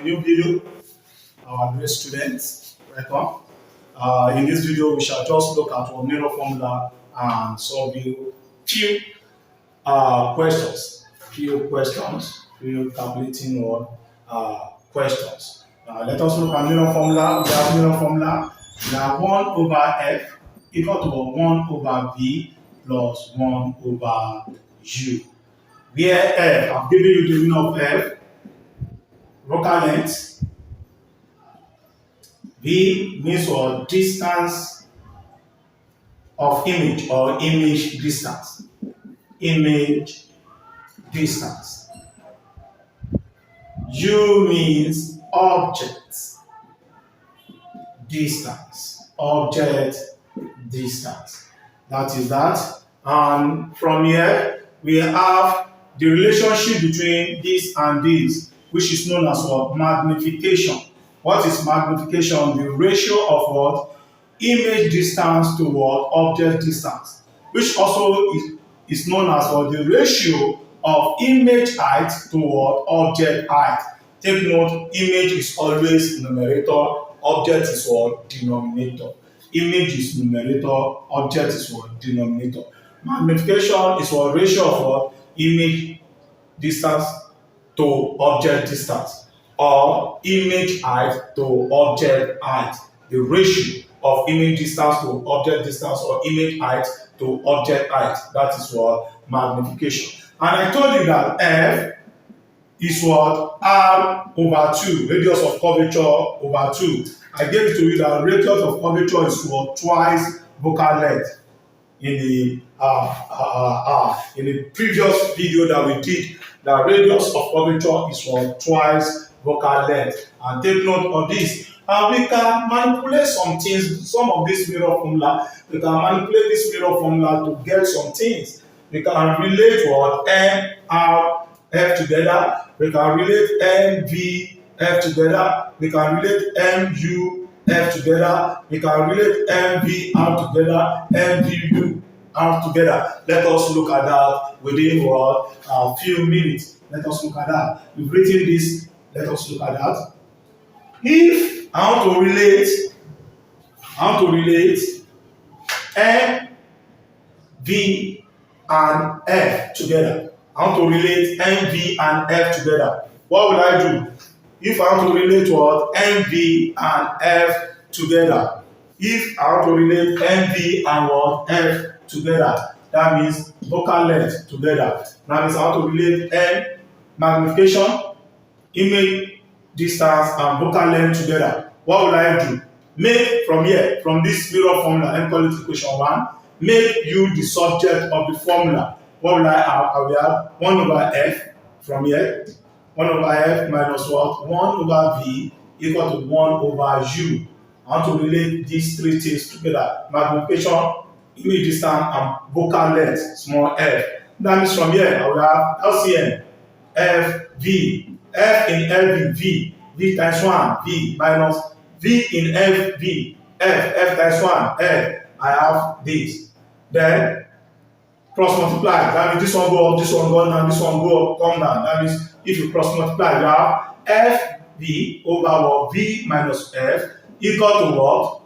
a new video. Our great students, welcome. In this video, we shall just look at our mirror formula and solve you few questions, few calculating or questions. Let us look at mirror formula. We have mirror formula. We have 1 over f equal to 1 over v plus 1 over u. Where f, I've given you the meaning of f, focal length. V means for distance of image or image distance. Image distance. U means object distance. Object distance. That is that. And from here, we have the relationship between this and this, which is known as what? Magnification. What is magnification? The ratio of what? Image distance to what? Object distance, which also is known as what? The ratio of image height to what? Object height. Take note, image is always numerator, object is what? Denominator. Image is numerator, object is what? Denominator. Magnification is what? Ratio of what? Image distance to object distance, or image height to object height. The ratio of image distance to object distance or image height to object height. That is what? Magnification. And I told you that f is what? R over 2, radius of curvature over 2. I gave it to you that radius of curvature is what? Twice focal length. In the previous video that we did, the radius of curvature is what? Twice focal length. And take note of this. And we can manipulate some things, some of this mirror formula. We can manipulate this mirror formula to get some things. We can relate what? M, R, F together. We can relate M, V, F together. We can relate M, U, F together. We can relate M, V, R together. M, V, U, R together. Let us look at that within what? A few minutes. Let us look at that. We've written this. Let us look at that. If I want to relate M, V, and F together. I want to relate M, V, and F together. What will I do? If I want to relate what? M, V, and F together. If I want to relate M, V, and what? F together. That means focal length together. That means I want to relate M, magnification, image distance, and focal length together. What will I do? Make from here, from this mirror formula, and call it equation 1, make U the subject of the formula. What will I have? I will have 1 over F from here. 1 over F minus what? 1 over V equal to 1 over U. I want to relate these three things together. Magnification, image distance, and focal length, small f. That means from here, I will have LCM, F, V. F in F, V. V times 1, V minus V in F, V. F times 1, F. I have this. Then, cross multiply. That means this one go up, this one go down, this one go up, come down. That means if you cross multiply, you have F, V over what? V minus F equal to what?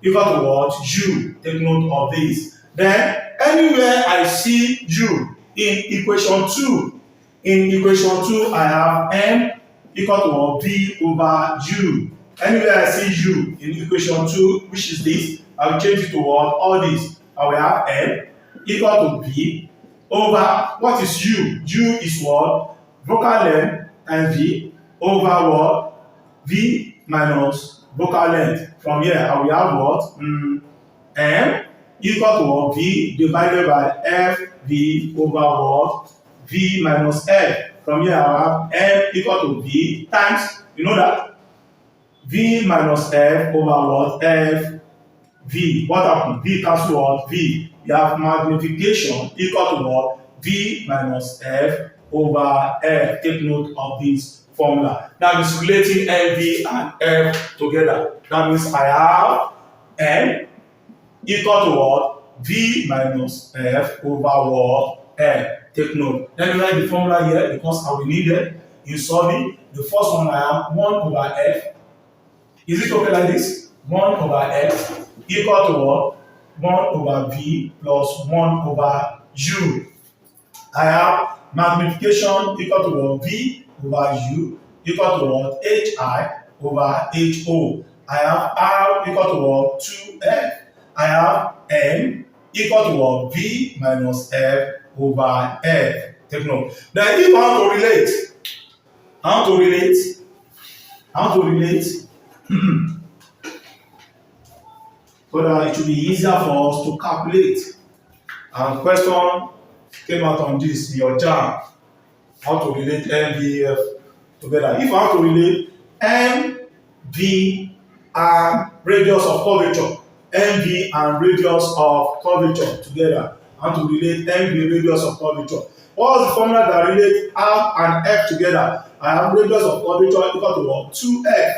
Equal to what? U. Take note of this. Then, anywhere I see U in equation 2, I have M equal to what? V over U. Anywhere I see U in equation 2, which is this, I will change it to what? All this. I will have M equal to V over, what is U? U is what? Focal length and V over what? V minus focal length. From here, I will have what? M equal to what? V divided by F V over what? V minus F. From here, I will have M equal to V times, you know that? V minus F over what? F V. What happened? V cancel what? V. You have magnification equal to what? V minus F over F. Take note of this formula. That means relating M, V, and F together. That means I have M equal to what? V minus F over what? F. Take note. Let me write the formula here because I will need it in solving. The first one I have 1 over f. Is it okay like this? 1 over f equal to what? 1 over v plus 1 over u. I have magnification equal to what? V over u equal to what? Hi over ho. I have r equal to what? 2f. I have m equal to what? V minus f over f. Take note. Then if I want to relate, so that it will be easier for us to calculate. And question came out on this in your JAM. How to relate M, V, F together. If I want to relate M, V, and radius of curvature, M, V, and radius of curvature together. I want to relate M, V, radius of curvature. What is the formula that relates R and F together? I have radius of curvature equal to what? 2F.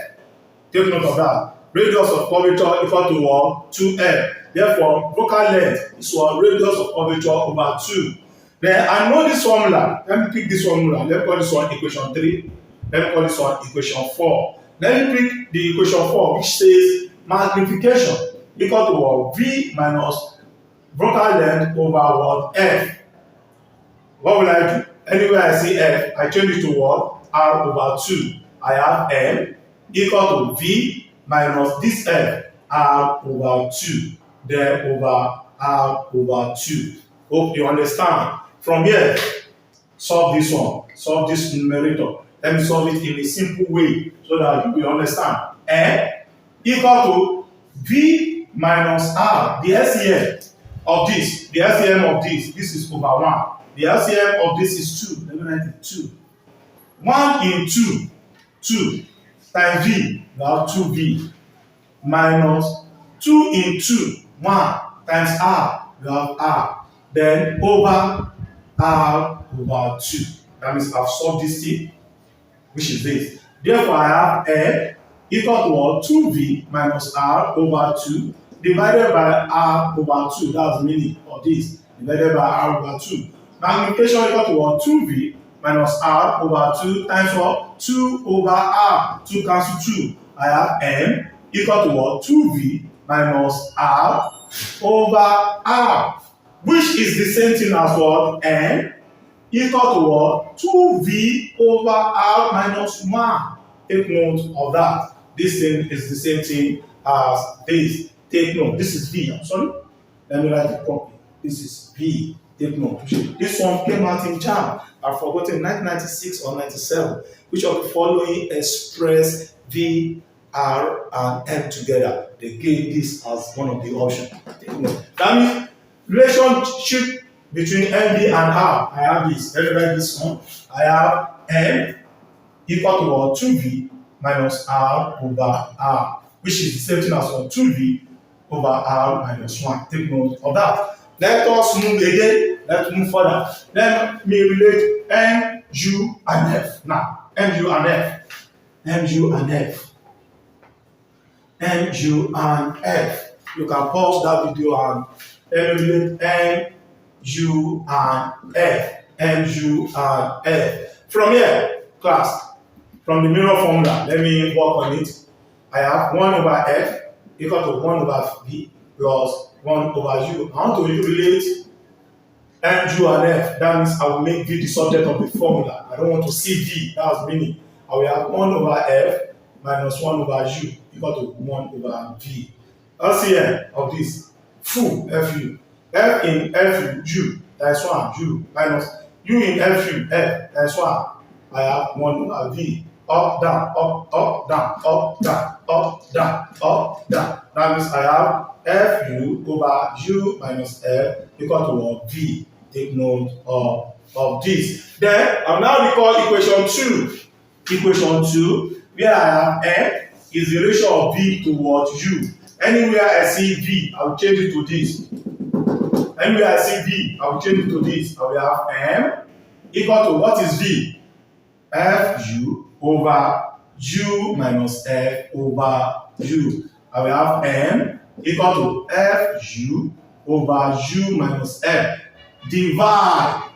Take note of that. Radius of curvature equal to what? 2F. Therefore, focal length is what? Radius of curvature over 2. Then I know this formula. Let me pick this formula. Let me call this one equation 3. Let me call this one equation 4. Let me pick the equation 4, which says magnification equal to what? V minus focal length over what? F. What will I do? Anywhere I see F, I change it to what? R over 2. I have M equal to V minus this F, R over 2. Then over R over 2. Hope you understand. From here, solve this one. Solve this numerator. Let me solve it in a simple way so that you will understand. M equal to V minus R. The LCM of this, this is over 1. The LCM of this is 2. Let me write it 2. 1 in 2 times V, we have 2V, minus 2 in 2, 1 times R, we have R. Then over R over 2. That means I've solved this thing, which is this. Therefore, I have F equal to what? 2V minus R over 2 divided by R over 2. That's the meaning of this. Divided by R over 2. Magnification equal to what? 2V minus R over 2 times what? 2 over R. 2 cancel 2. I have M equal to what? 2V minus R over R. Which is the same thing as what? M equal to what? 2V over R minus 1. Take note of that. This thing is the same thing as this. Take note. This is V. I'm sorry. Let me write it properly. This is V. Take note. This one came out in JAM. I've forgotten 1996 or 97. Which of the following express V, R, and M together? They gave this as one of the options. Take note. That means relationship between M, V, and R. I have this. Let me write this one. I have M equal to what? 2V minus R over R, which is the same thing as what? 2V over R minus 1. Take note of that. Let us move again. Let's move further. Let me relate M, U, and F. Now, M, U, and F. M, U, and F. M, U, and F. You can pause that video and let me relate M, U, and F. M, U, and F. From here, class, from the mirror formula, let me work on it. I have 1 over F equal to 1 over V plus 1 over U. I want to relate M, U, and F. That means I will make V the subject of the formula. I don't want to see V. That's meaning I will have 1 over F minus 1 over U equal to 1 over V. LCM of this, full FU. F in FU, U, that's 1, U, minus U in FU, F, that's 1. I have 1 over V. Up, down, up, up, down, up, down, up, down, up, down. That means I have FU over U minus F equal to what? V. Take note of this. Then I'll now recall equation 2. Equation 2, where I have F is the ratio of V to what? U. Anywhere I see V, I will change it to this. Anywhere I see V, I will change it to this. I will have M equal to what is V? FU over U minus F over U. I will have M equal to FU over U minus F. Divide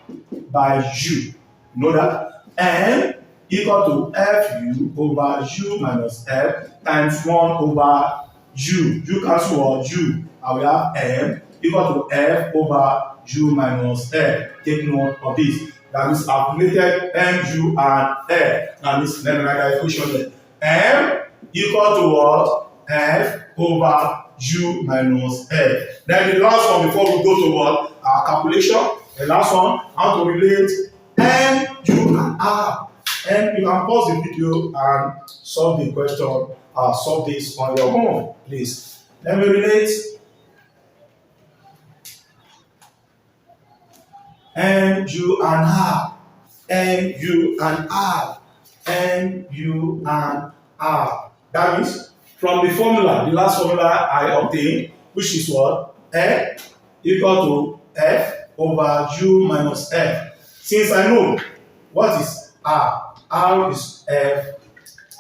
by U. Know that? M equal to fu over u minus f times 1 over u. U cancel what? U. And we have m equal to f over u minus f. Take note of this. That is calculated mu and f. And this let me write that equation there. M equal to what? F over u minus f. Then the last one before we go to what? Our calculation. The last one, how to relate m, u, and r. And you can pause the video and solve the question, solve this on your own, please. Let me relate m, u, and r. M, u, and r. M, u, and r. That means from the formula, the last formula I obtained, which is what? M equal to f over u minus f. Since I know what is r, r is f.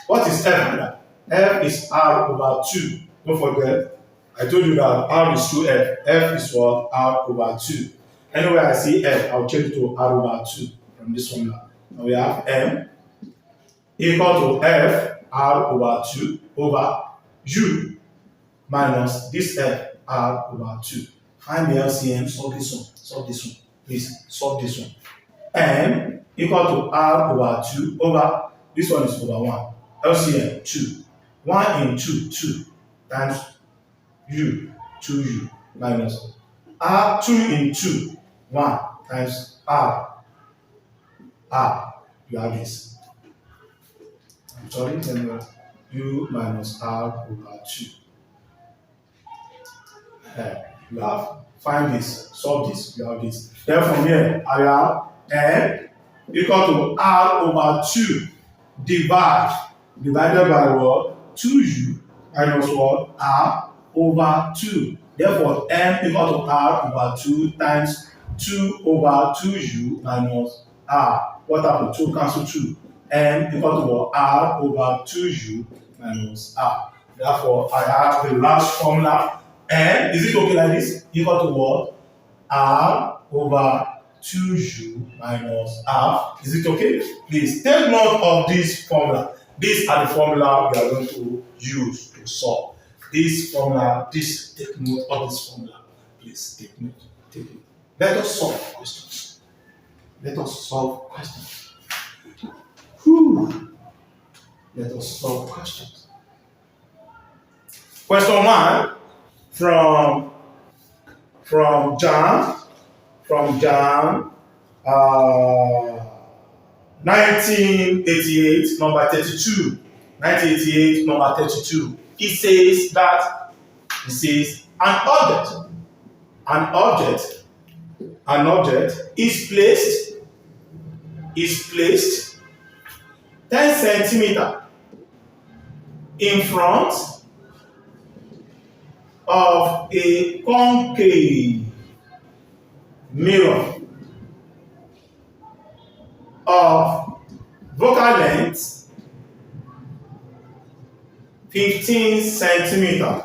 What is f? F is r over 2. Don't forget, I told you that r is 2f. F is what? R over 2. Anywhere I see f, I'll change it to r over 2 from this formula. Now we have m equal to f r over 2 over u minus this f r over 2. Find the LCM, solve this one. Solve this one. Please solve this one. M equal to r over 2 over, this one is over 1. LCM 2. 1 into 2 times u, 2u minus r 2 into 1 times r. You have this. I'm sorry, u minus r over 2. You have, find this, solve this, you have this. Then from here, I have n equal to r over 2 divided by what? 2u minus what? R over 2. Therefore, m equal to r over 2 times 2 over 2u minus r. What happened? 2 cancel 2. M equal to what? R over 2u minus r. Therefore, I have the last formula. M, is it okay like this? Equal to what? R over 2u minus r. Is it okay? Please take note of this formula. These are the formula we are going to use to solve. This formula, take note of this formula. Please take note. Take it. Let us solve questions. Let us solve questions. Let us solve questions. Question 1 from Jan 1988 number 32. 1988 number 32. It says that an object is placed 10 centimeter in front of a concave mirror of focal length 15 centimeter.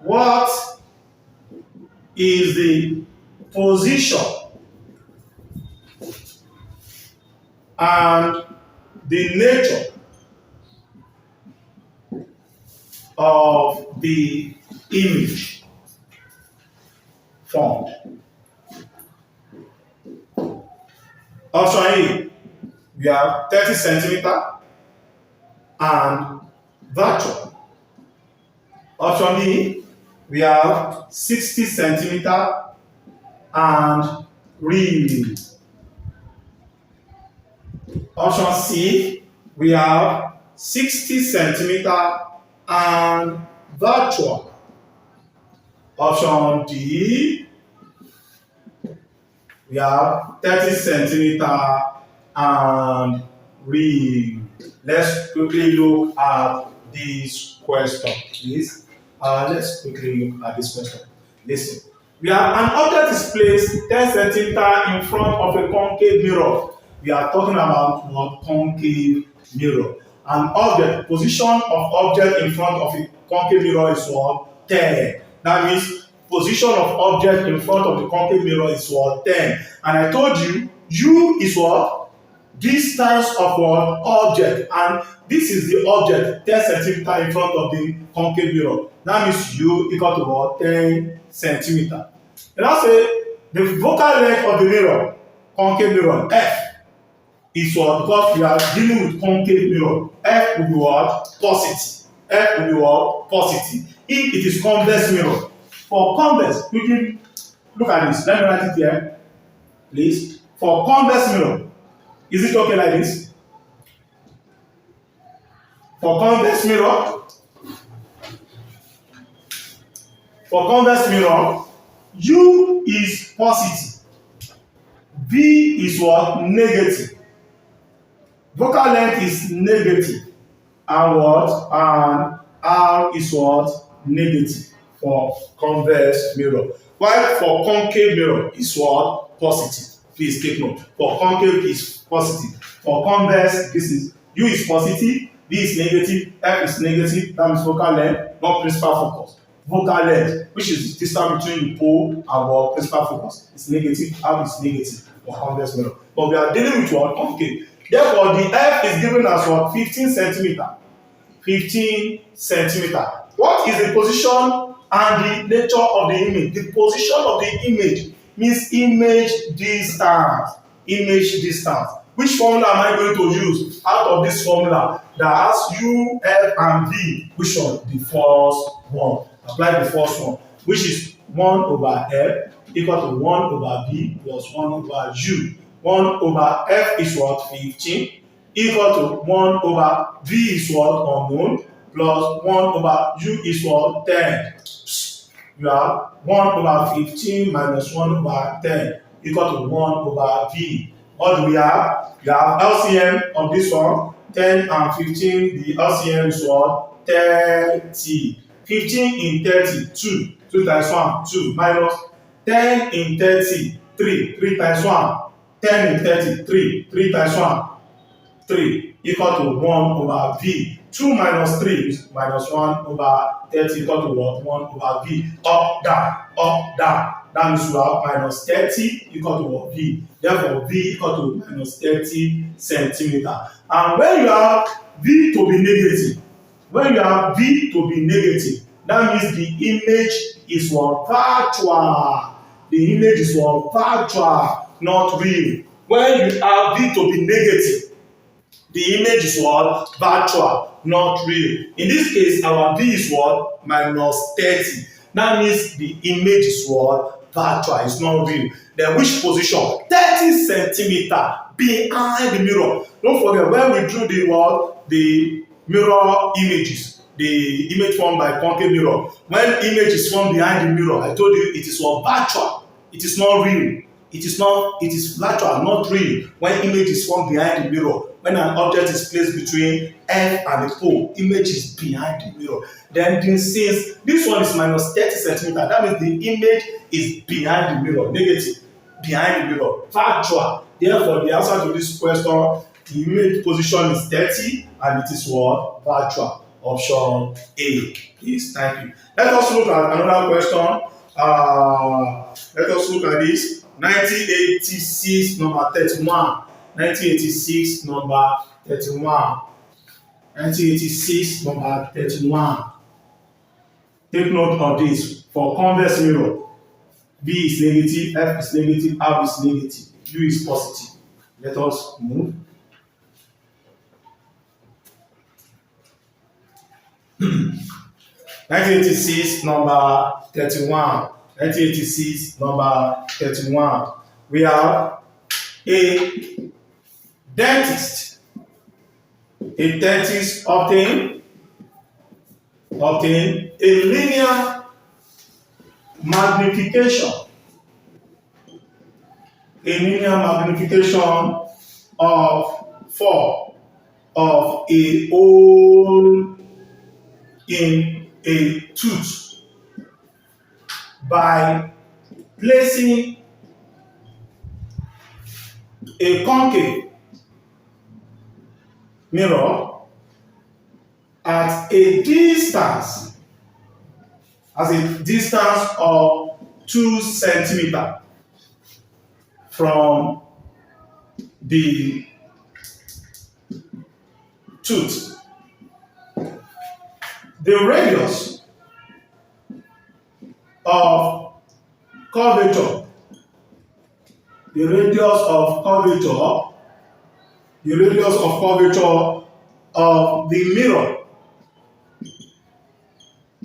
What is the position and the nature of the image formed? Option A, we have 30 centimeter and virtual. Option B, we have 60 centimeter and real. Option C, we have 60 centimeter and virtual. Option D, we have 30 centimeter and real. Let's quickly look at this question, please. Let's quickly look at this question. Listen. We have an object is placed 10 centimeter in front of a concave mirror. We are talking about what? Concave mirror. An object, position of object in front of a concave mirror is what? 10. That means position of object in front of the concave mirror is what? 10. And I told you, U is what? distance of what object, and this is the object 10 centimeter in front of the concave mirror. That means u equal to what? 10 centimeter. And now say the focal length of the mirror, concave mirror, f, is what? Because we are dealing with concave mirror, f will be what? Positive. F will be what? Positive. If it is convex mirror, for convex, you can look at this. Let me write it here, please. For convex mirror, is it okay like this? For convex mirror, U is positive, V is what? Negative. Focal length is negative, and what? And R is what? Negative for convex mirror. While for concave mirror is what? Positive. Please take note. For concave is positive. For convex, this is U is positive, V is negative, F is negative. That means focal length, not principal focus. Focal length, which is the distance between the pole and our principal focus, is negative. F is negative for convex mirror. But we are dealing with what? Concave. Therefore, the F is given as what? 15 centimeter. 15 centimeter. What is the position and the nature of the image? The position of the image means image distance. Image distance. Which formula am I going to use out of this formula that has U, F, and V? Which one? The first one. Apply the first one, which is 1 over F equal to 1 over V plus 1 over U. 1 over F is what? 15 equal to 1 over V is what? Unknown plus 1 over U is what? 10. You have 1 over 15 minus 1 over 10 equal to 1 over V. What do we have? You have LCM of this one, 10 and 15. The LCM is what? 30. 15 in 30, 2. 2 times 1, 2. Minus 10 in 30, 3. 3 times 1. 10 in 30, 3. 3 times 1, 3. Equal to 1 over V. 2 minus 3 is minus 1 over 30 equal to what? 1 over V. Up, down, up, down. That means you have minus 30 equal to what? V. Therefore, V equal to minus 30 centimeter. And when you have V to be negative, that means the image is what? Virtual. The image is what? Virtual, not real. When you have V to be negative, the image is what? Virtual, not real. In this case, our V is what? Minus 30. That means the image is what? Virtual, it's not real. Then which position? 30 centimeter behind the mirror. Don't forget, when we drew the what? The mirror images, the image formed by concave mirror. When image is formed behind the mirror, I told you it is what? Virtual. It is not real. It is virtual, not real. When image is formed behind the mirror, when an object is placed between F and the pole, image is behind the mirror. Then since this one is minus 30 centimeter, that means the image is behind the mirror, negative, behind the mirror, virtual. Therefore, the answer to this question, the image position is 30 and it is what? Virtual. Option A. Please, thank you. Let us look at another question. Let us look at this. 1986 number 31. 1986 number 31. 1986 number 31. Take note of this. For convex mirror, V is negative, F is negative, R is negative, U is positive. Let us move. (1986) number 31. 1986 number 31. We have a dentist. A dentist obtain a linear magnification. A linear magnification of 4 of a hole in a tooth by placing a concave mirror at a distance of 2 centimeters from the tooth. The radius of curvature, the radius of curvature, the radius of curvature of the mirror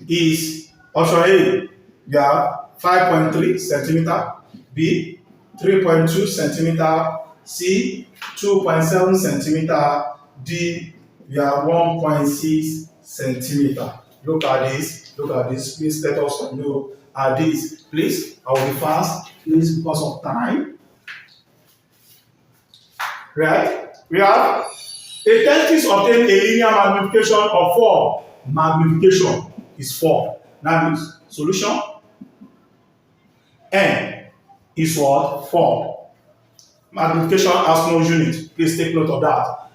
is option A, we have 5.3 centimeter, B 3.2 centimeter, C 2.7 centimeter, D we have 1.6 centimeter. Look at this, please let us know at this. Please, I will be fast, please, because of time. Right? We have a dentist obtain a linear magnification of 4. Magnification is 4. That means solution n is what? 4. Magnification has no unit. Please take note of that.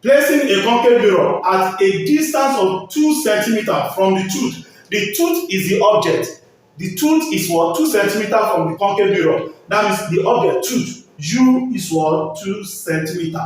Placing a concave mirror at a distance of 2 centimeters from the tooth. The tooth is the object. The tooth is what? 2 centimeters from the concave mirror. That means the object, tooth. U is what? 2 centimeters.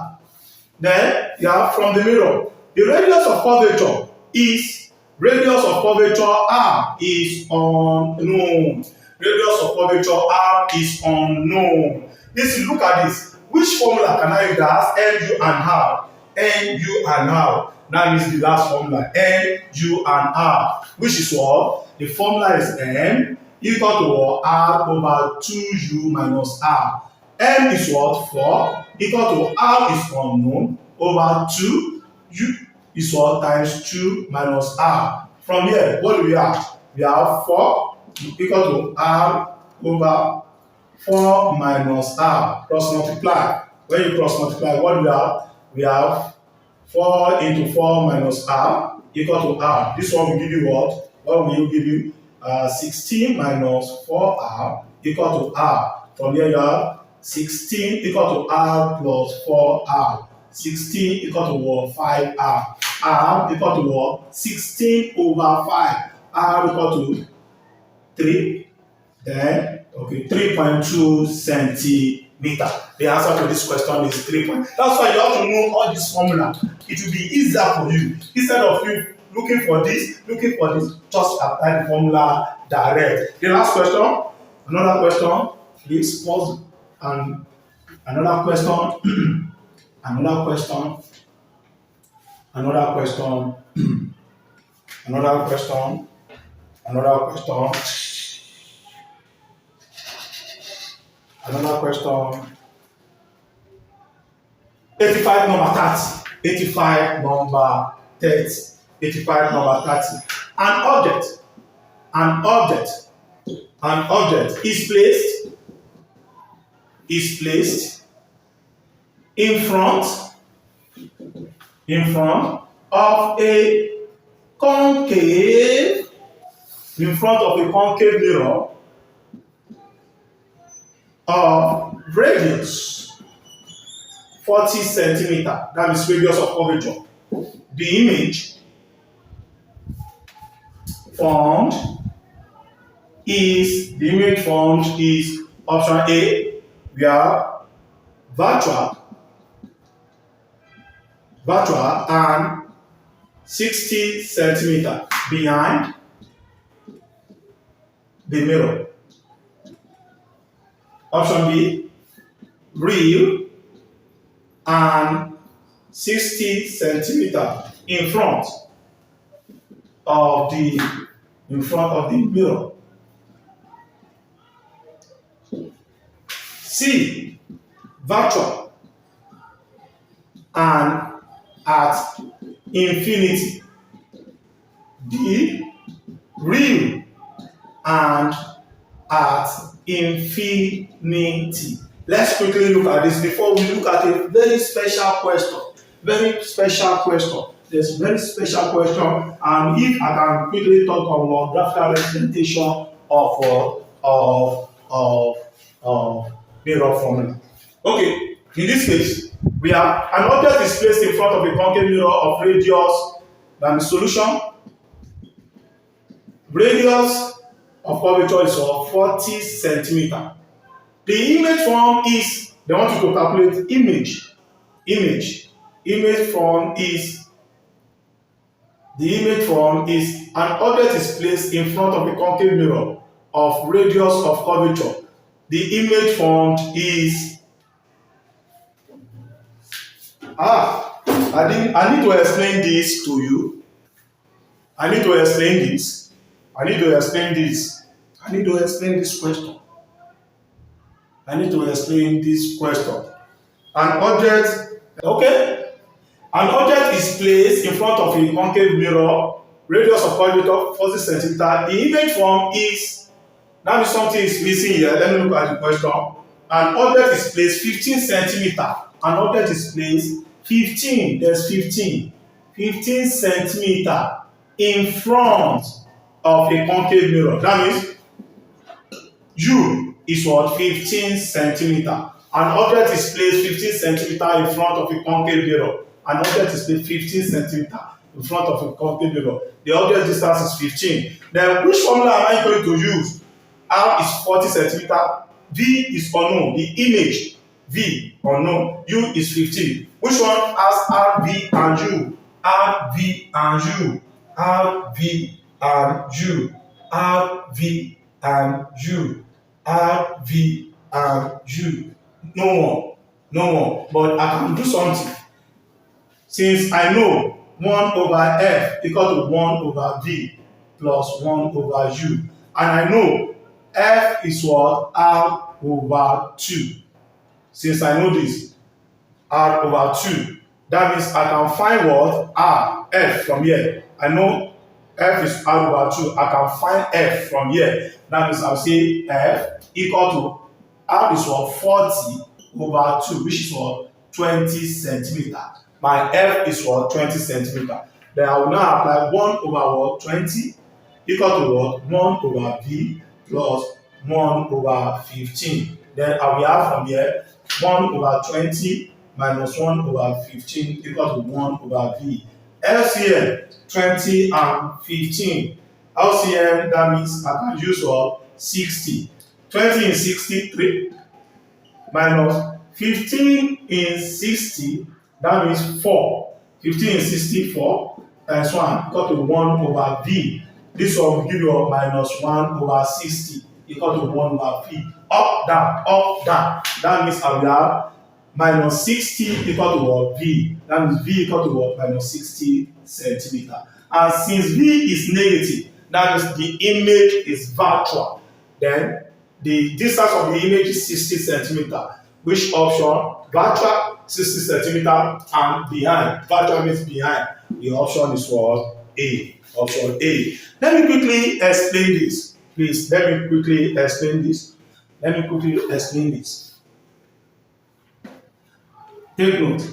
Then you have from the mirror. The radius of curvature is R is unknown. Radius of curvature R is unknown. Listen, look at this. Which formula can I use that has N, U, and R? N, U, and R. That is the last formula. N, U, and R. Which is what? The formula is N equal to what? R over 2U minus R. M is what? 4 equal to R is unknown over 2. U is what? Times 2 minus R. From here, what do we have? We have 4 equal to R over 4 minus R. Cross multiply. When you cross multiply, what do we have? We have 4 into 4 minus R equal to R. This one will give you what? What will give you? 16 minus 4R equal to R. From here you have 16 equal to R plus 4R. 16 equal to what? 5R. R equal to what? 16 over 5. R equal to 3. Then, okay, 3.2 centimeter. The answer to this question is 3. That's why you have to know all this formula. It will be easier for you. Instead of you looking for this, just apply the formula direct. The last question, another question, please pause and another question, another question, another question, another question, another question, another question. 85 number 30. 85 number 30. 85 number 30. An object is placed in front of a concave mirror of radius 40 centimeter. That is radius of curvature. The image formed is option A. We have virtual and 60 centimeter behind the mirror. Option B, real and 60 centimeter in front of the mirror. C, virtual and at infinity. D, real and at infinity. Let's quickly look at this before we look at a very special question. There's a very special question, and if I can quickly talk about graphical representation of mirror formula. Okay, in this case, we have an object is placed in front of a concave mirror of radius, then the solution. Radius of curvature is 40 centimeter. The image form is, they want you to calculate image form is The image form is an object is placed in front of a concave mirror of radius of curvature. The image formed is I need to explain this to you. I need to explain this. I need to explain this. I need to explain this question. I need to explain this question. An object, okay? An object is placed in front of a concave mirror, radius of curvature 40 centimeter. The image form is, now something is missing here. Let me look at the question. An object is placed 15 centimeter. An object is placed 15, there's 15 centimeter in front of a concave mirror. That means U is what? 15 centimeter. An object is placed 15 centimeter in front of a concave mirror. An object is placed 15 centimeter in front of a concave mirror. The object distance is 15. Then which formula am I going to use? R is 40 centimeter. V is unknown. The image V unknown. U is 15. Which one has R, V, and U? R, V, and U. R, V, and U. R, V, and U. R, V, and U. No more. No more. But I can do something. Since I know 1 over F equal to 1 over V plus 1 over U. And I know F is what? R over 2. Since I know this, R over 2. That means I can find what? R, F from here. I know F is R over 2. I can find F from here. That means I'll say F equal to R is what? 40 over 2, which is what? 20 centimeter. My F is what? 20 centimeter. Then I will now apply 1 over what? 20 equal to what? 1 over V plus 1 over 15. Then I will have from here 1 over 20 minus 1 over 15 equal to 1 over V. LCM 20 and 15. LCM, that means I can use what? 60. 20 in 63 minus 15 in 60, that means 4. 15 in 64 times 1 equal to 1 over V. This one will give you minus 1 over 60 equal to 1 over V. Up, down, up, down. That means I will have minus 60 equal to what? V. That means V equal to what? Minus 60 centimeter. And since V is negative, that means the image is virtual. Then the distance of the image is 60 centimeter. Which option? Virtual 60 centimeter and behind. Virtual means behind. The option is what? A. Option A. Let me quickly explain this. Please, let me quickly explain this. Let me quickly explain this. Take note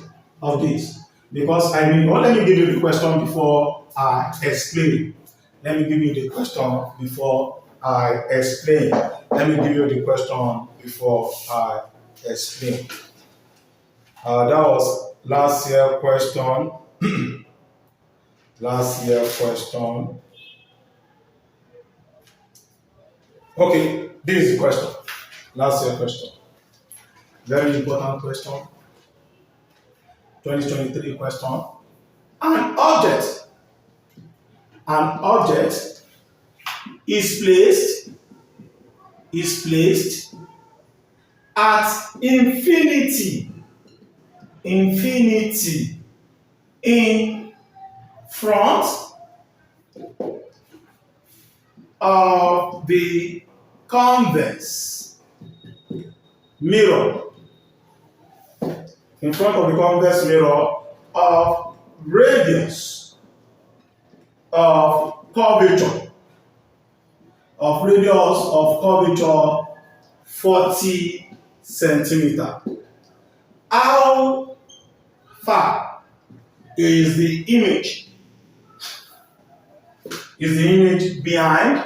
of this. Because I mean, let me give you the question before I explain. Let me give you the question before I explain. Let me give you the question before I explain. That was last year question. Last year question. Okay, this is the question. Last year question. Very important question. 2023 question. An object is placed at infinity in front of the convex mirror, in front of the convex mirror of radius of curvature, 40 centimeter. How far is the image? Is the image behind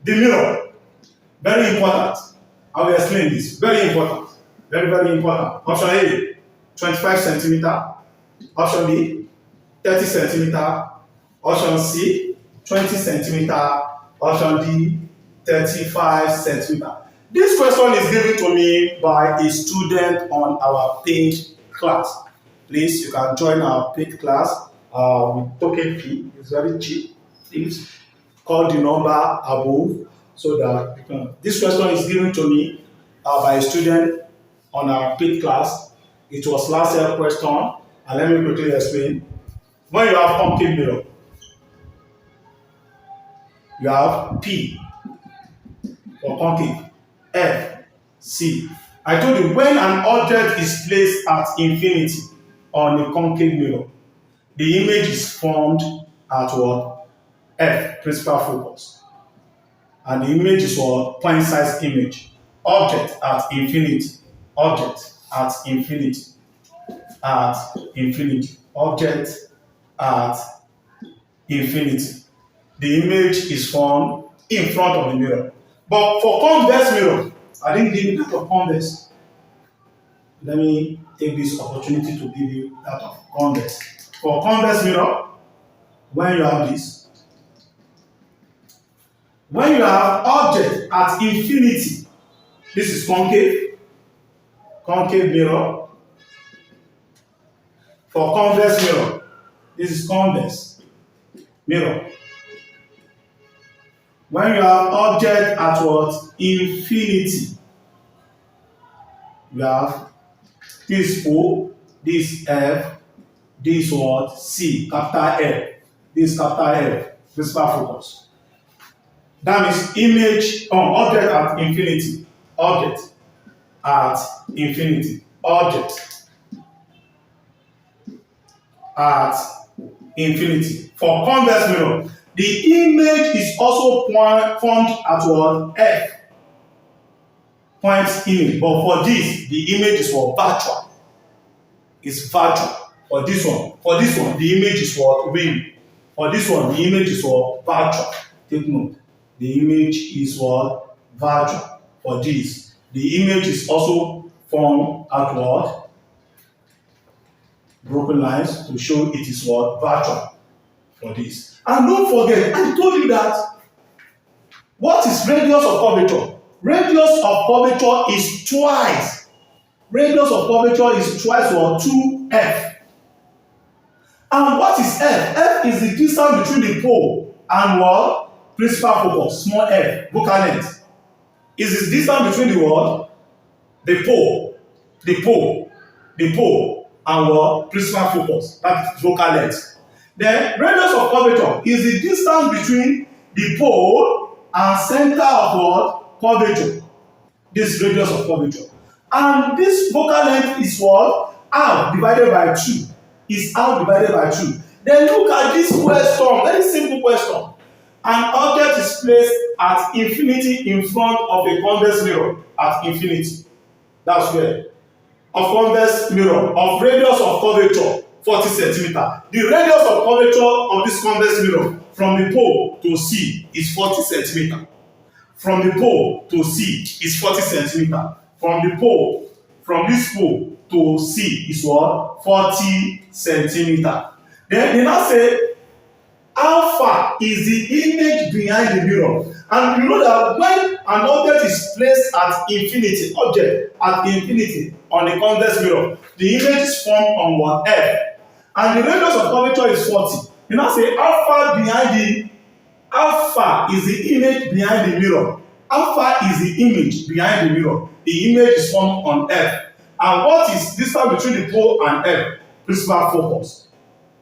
the mirror? Very important. I will explain this. Very important. Very, very important. Option A, 25 centimeter. Option B, 30 centimeter. Option C, 20 centimeter. Option D, 35 centimeter. This question is given to me by a student on our paid class. please, you can join our paid class with token fee. It's very cheap. Please call the number above so that you can. This question is given to me by a student on our paid class. It was last year question, and let me quickly explain. When you have concave mirror, you have P for concave, F, C. I told you when an object is placed at infinity on a concave mirror, the image is formed at what? F, principal focus. And the image is what? Point size image. Object at infinity. Object at infinity. At infinity. Object at infinity. The image is formed in front of the mirror. But for convex mirror, I didn't give you that of convex. Let me take this opportunity to give you that of convex. For convex mirror, when you have this, when you have object at infinity, this is concave, concave mirror. For convex mirror, this is convex mirror. When you have object at what? Infinity, you have this O, this F, this what? C, capital F, this capital F, principal focus. That means image object at infinity, object at infinity, object at infinity. For convex mirror, the image is also formed at what? F, point image. But for this, the image is what? Virtual. It's virtual. For this one, the image is what? Real. For this one, the image is what? Virtual. Take note. The image is what? Virtual. For this, the image is also formed at what? Broken lines to show it is what? Virtual. For this. And don't forget, I told you that what is radius of curvature? Radius of curvature is twice. Radius of curvature is twice what? 2f. And what is f? F is the distance between the pole and what? Principal focus, small f, focal length. Is the distance between the what? The pole, and what? Principal focus, that is focal length. Then radius of curvature is the distance between the pole and center of what? Curvature. This radius of curvature. And this focal length is what? R divided by 2. Is R divided by 2. Then look at this question, very simple question. An object is placed at infinity in front of a convex mirror at infinity. That's where. Of convex mirror, of radius of curvature, 40 centimeter. The radius of curvature of this convex mirror from the pole to C is 40 centimeter. From the pole to C is 40 centimeter. From this pole to C is what? 40 centimeter. Then they now say, how far is the image behind the mirror? And you know that when an object is placed at infinity, on a convex mirror, the image is formed on what? F. And the radius of curvature is 40. You now say, how far is the image behind the mirror? How far is the image behind the mirror? The image is formed on F. And what is distance between the pole and F? Principal focus.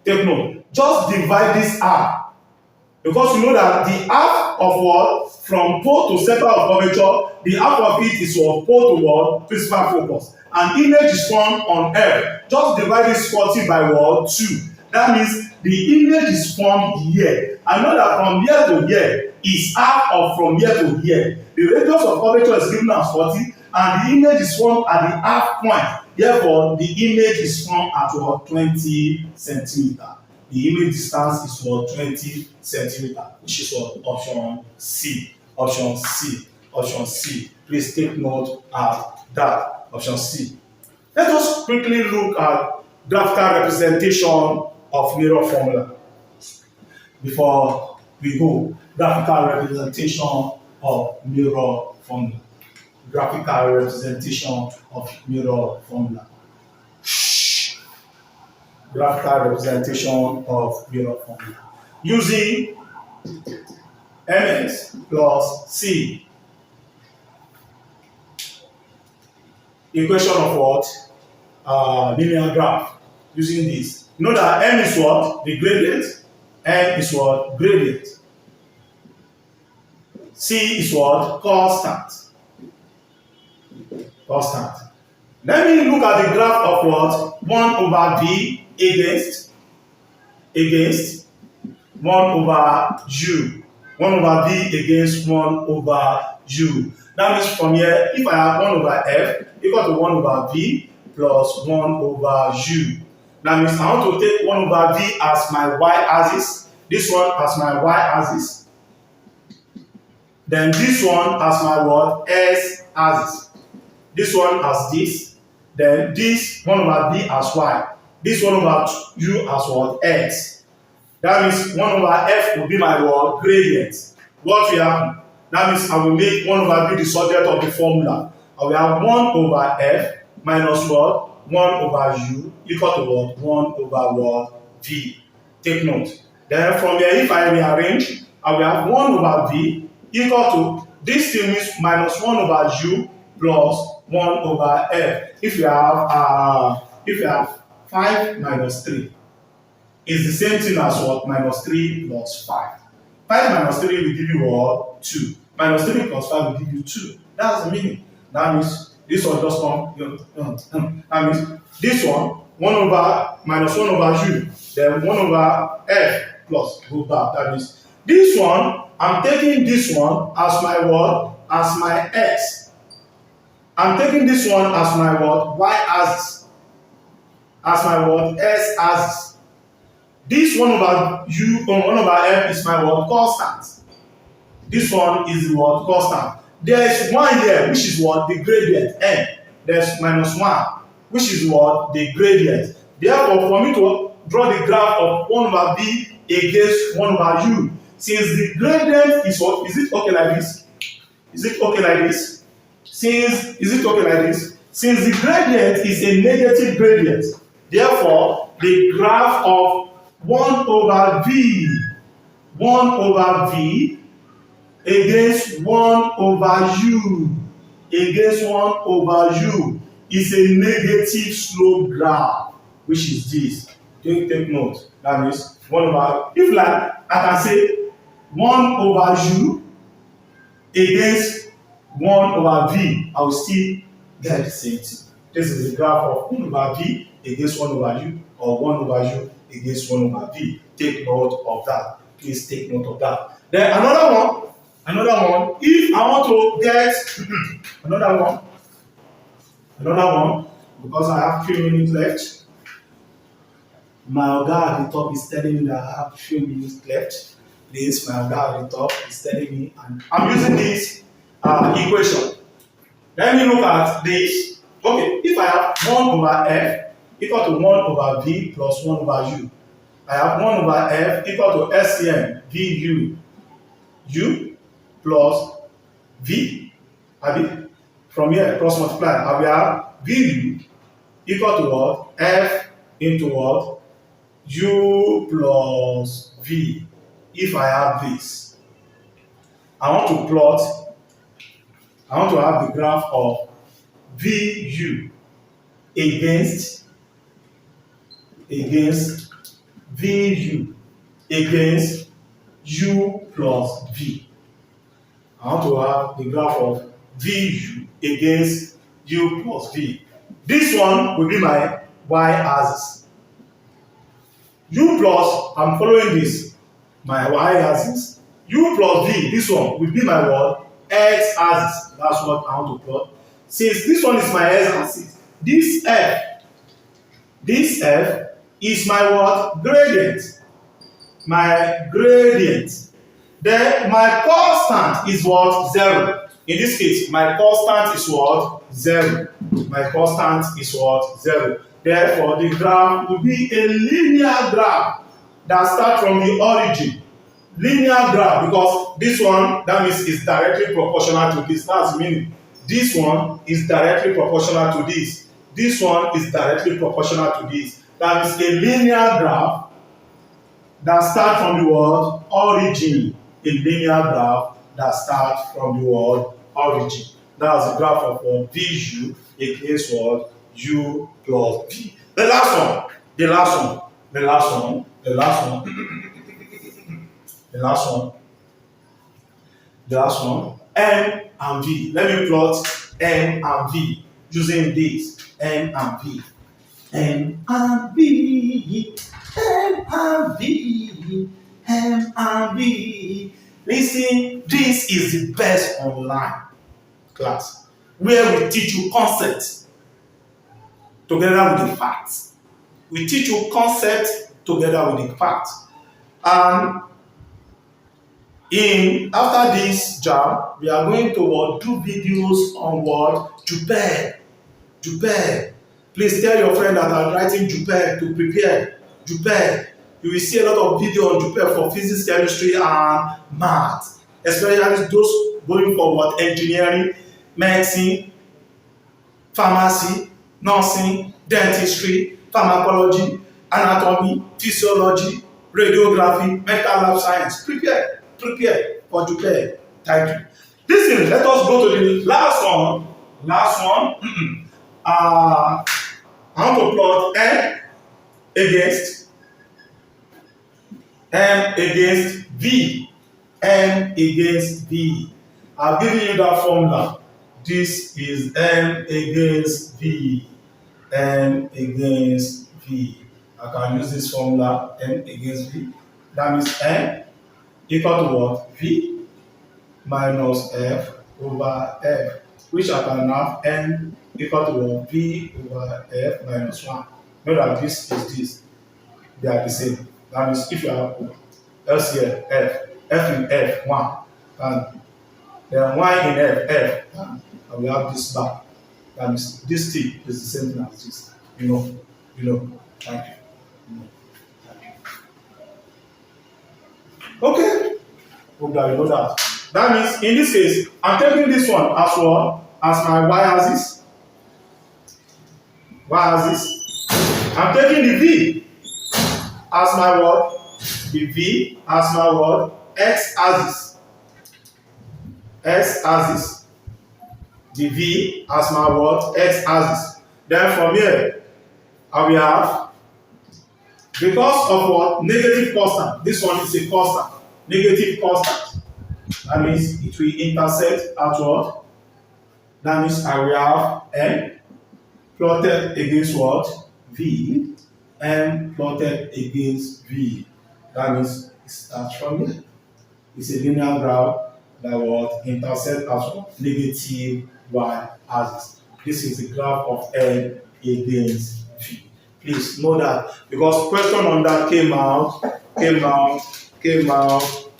Take note. Just divide this R. Because you know that the half of what? From pole to center of curvature, the half of it is what? Pole to what? Principal focus. And image is formed on F. Just divide this 40 by what? 2. That means the image is formed here. I know that from here to here is half of from here to here. The radius of curvature is given as 40, and the image is formed at the half point. Therefore, the image is formed at what? 20 centimeter. The image distance is what? 20 centimeter, which is what? Option C. Option C. Option C. Please take note of that. Option C. Let us quickly look at graphical representation of mirror formula before we go. Graphical representation of mirror formula. Graphical representation of mirror formula. graphical representation of Euler formula. Using mx plus c, equation of what? Linear graph. Using this, you know that m is what? The gradient. M is what? Gradient. C is what? Constant. Constant. Let me look at the graph of what? 1 over v against 1 over u. 1 over v against 1 over u. That means from here, if I have 1 over f equal to 1 over v plus 1 over u. That means I want to take 1 over v as my y-axis, this one as my y-axis, then this one as my what? S-axis. This one as this, then this 1 over v as y, this 1 over u as what? X. That means 1 over f will be my what? Gradient. What will happen? That means I will make 1 over v the subject of the formula. I will have 1 over f minus what? 1 over u equal to what? 1 over what? V. Take note. Then from here, if I rearrange, I will have 1 over v equal to, this thing means minus 1 over u plus 1 over f. If you have 5 minus 3, it's the same thing as what? Minus 3 plus 5. 5 minus 3 will give you what? 2. Minus 3 plus 5 will give you 2. That's the meaning. That means this one just come. That means this one, 1 over minus 1 over u, then 1 over f plus go back. That means this one, I'm taking this one as my what? As my x. I'm taking this one as my what? Y-axis. As my what? S-axis. This 1 over u, 1 over f is my what? Constant. This one is what? Constant. There is 1 here, which is what? The gradient, n. There's minus 1, which is what? The gradient. Therefore, for me to draw the graph of 1 over v against 1 over u, since the gradient is what? Is it okay like this? Is it okay like this? Is it okay like this? Since the gradient is a negative gradient, therefore, the graph of 1 over v against 1 over u is a negative slope graph, which is this. Take note. That means 1 over, if like I can say 1 over u against 1 over v, I will still get the same thing. This is the graph of 1 over v against 1 over u, or 1 over u against 1 over v. Take note of that. Please take note of that. Then another one, if I want to get another one, because I have few minutes left. My Oga at the top is telling me that I have few minutes left. This, my Oga at the top is telling me, and I'm using this equation. Let me look at this. Okay, if I have 1 over f equal to 1 over v plus 1 over u, I have 1 over f equal to SCM vu u plus v. From here, cross multiply. I will have vu equal to what? F into what? U plus v. If I have this, I want to have the graph of vu against vu against u plus v. I want to have the graph of vu against u plus v. This one will be my y-axis. U plus, I'm following this, my y-axis. U plus v, this one will be my what? X-axis. That's what I want to plot. Since this one is my x-axis, this f is my what? Gradient. My gradient. Then my constant is what? 0. In this case, my constant is what? 0. My constant is what? 0. Therefore, the graph will be a linear graph that starts from the origin. Linear graph, because this one, that means is directly proportional to this. That's meaning this one is directly proportional to this. This one is directly proportional to this. That is a linear graph that starts from the word origin. A linear graph that starts from the word origin. That's the graph of what VU against what U plus V. The last one, the last one, the last one, the last one, the last one, the last one, M and V. Let me plot M and V using this M and V. M and V, M and V, M and V. Listen, this is the best online class where we teach you concepts together with the facts. We teach you concepts together with the facts. And after this jam, we are going to do videos on what? Jupyter. Jupyter. Please tell your friend that I'm writing Jupyter to prepare. Jupyter. You will see a lot of video on Jupyter for physics, chemistry, and math. Especially those going for what? Engineering, medicine, pharmacy, nursing, dentistry, pharmacology, anatomy, physiology, radiography, medical lab science. Prepare for Jupyter. Thank you. Listen, let us go to the last one. Last one. I want to plot M against V. M against V. I've given you that formula. This is M against V. M against V. I can use this formula, M against V. That means M equal to what? V minus F over F, which I can have M equal to what? V over F minus 1. Know that this is this. They are the same. That means if you have LCF, F in F, 1, and then 1 in F, and we have this back. That means this thing is the same thing as this. You know. Thank you. Okay. Hope that you know that. That means in this case, I'm taking this one as well as my y-axis. I'm taking the V as my word. The V as my word. X-axis. The V as my word. X-axis. Then from here, I will have, because of what? Negative constant. This one is a constant. Negative constant. That means it will intersect at what? That means I will have M plotted against what? V. M plotted against V. That means it starts from here. It's a linear graph that will intersect at what? Negative y-axis. This is the graph of M against V. Please know that, because question on that came out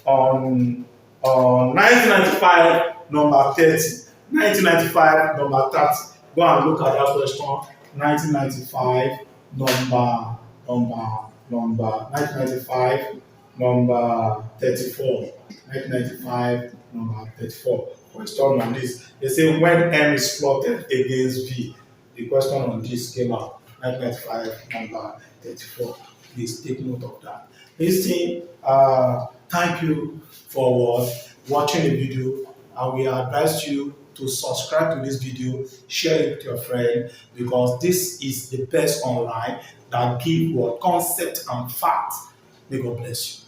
on 1995 number 30. 1995 number 30. Go and look at that question. 1995 number 1995 number 34. 1995 number 34. Question on this. They say when M is plotted against V. The question on this came out. 1995 number 34. Please take note of that. Listen, thank you for watching the video, and we advise you to subscribe to this video, share it with your friend, because this is the best online that give what concept and fact. May God bless you.